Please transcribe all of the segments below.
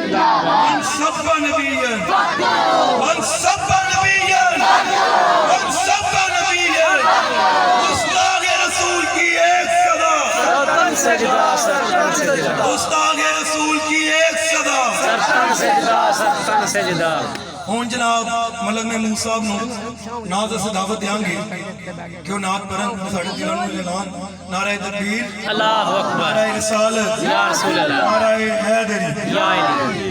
मन सब्बा नबिय्यन मन सब्बा नबिय्यन मन सब्बा नबिय्यन गुस्ताख रसूल की एक सदा सरतन सजदा गुस्ताख रसूल की एक सदा सरतन सजदा ਹੁਣ जनाब मलक महमूद साहब ਨੂੰ ਨਾਜ਼ ਅਸੀਂ ਦਾਵਤ ਦੇਾਂਗੇ ਕਿ ਉਹ ਨਾਤ ਪੜਨ ਸਾਡੇ ਦਿਲਾਂ ਨੂੰ ਐਲਾਨ ਨਾਰੇ ਤਕਬੀਰ अल्लाहु अकबर नारे रिसालत या रसूल अल्लाह नारे हैदरी या इलाही।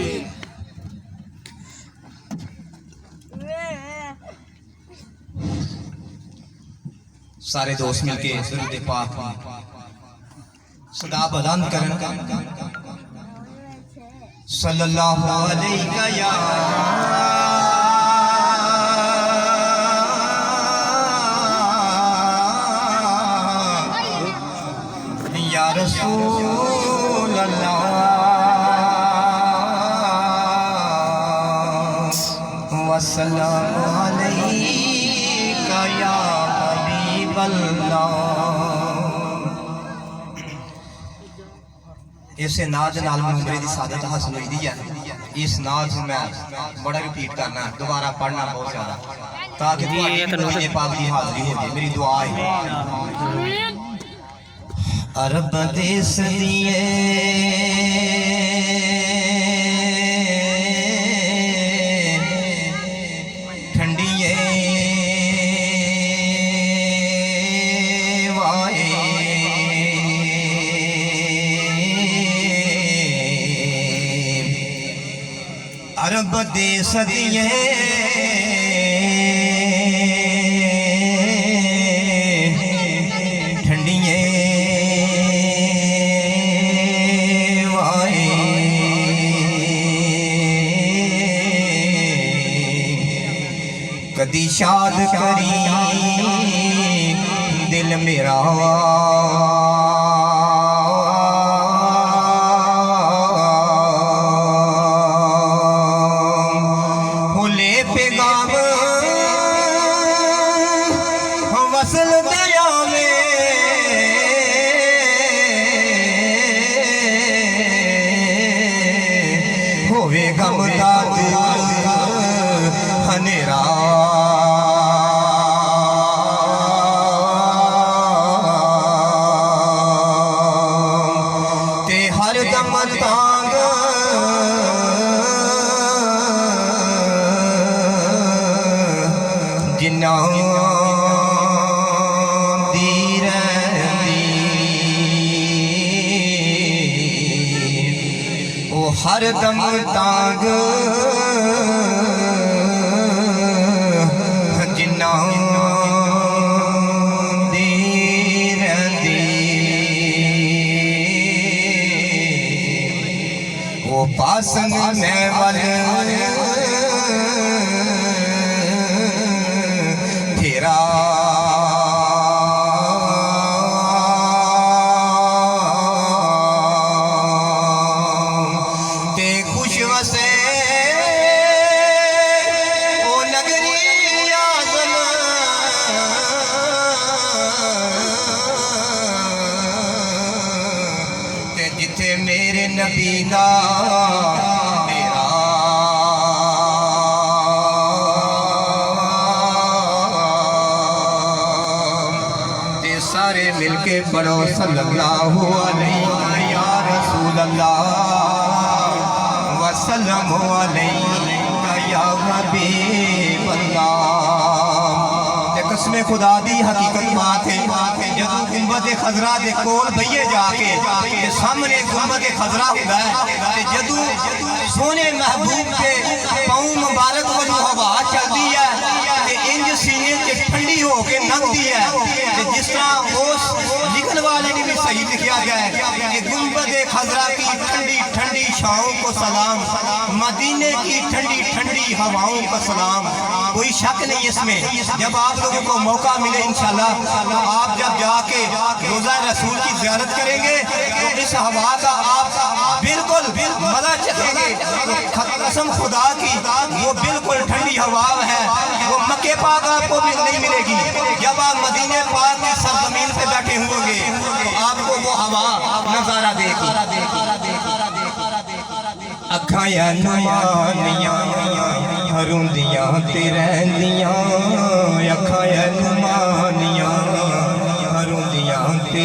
सारे दोस्त मिलके दुरूद पाक सदा बुलंद करन सल्लल्लाहु अलैहि या रसूल अल्लाह वसल्लम अलैका या हबीब अल्लाह। इसे नाज नाल उम्रे दी सादत हासिल हुई है। इस नाज मैं बड़ा रिपीट करना दोबारा पढ़ना बहुत ज्यादा ताकि तुम्हारी पाक की हाजिरी हो जाए। मेरी दुआ है अरब देश दिए ठंडिए वाए अरब देश दिए ठंडिए कदी शाद करी दिल मेरा हुले पैगाम वसल दया में होवे गम दाद हनेरा जिन्ना दी रहंदी ओ हर दम तांग जिन्ना दी रहंदी ओ पासन में वल तेरा ते खुश वसे ओ नगरी आज़म ते जिथे मेरे नबी दा सारे मिलके पढ़ो सल्लल्लाहु अलैहि या रसूल अल्लाह वसल्लम अलैका या हबीब अल्लाह। कसम खुदा दी हकीकत बात है जदों गुंबद खजरा दे कोल बइए जाके सामने गुंबद खजरा हुंदा है ते जदों सोने महबूब के पांव मुबारक वजों हवा चलदी है ते इंज सीने च ठंडी हो के लंघदी है ते जिस तरह उस लिखने वाले ने भी सही लिखा गया है कि गुंबद खजरा की ठंडी ठंडी छाओं को सलाम मदीने की ठंडी ठंडी हवाओं का सलाम। कोई शक नहीं इसमें जब आप लोगों को मौका मिले इंशाल्लाह तो आप जब जाके रोज़ा रसूल की ज़ियारत करेंगे तो इस हवा का आप बिल्कुल मजा चखेंगे। तो कसम खुदा की वो बिल्कुल ठंडी हवा है, वो मक्के पाक आपको भी नहीं मिलेगी। जब आप मदीने पाक की सरजमीन पे बैठे होंगे तो आपको वो हवा नजारा देगी। अखां नुमानियां हरुंदियां ते रहंदियां अखां नुमानियां हरुंदियां ते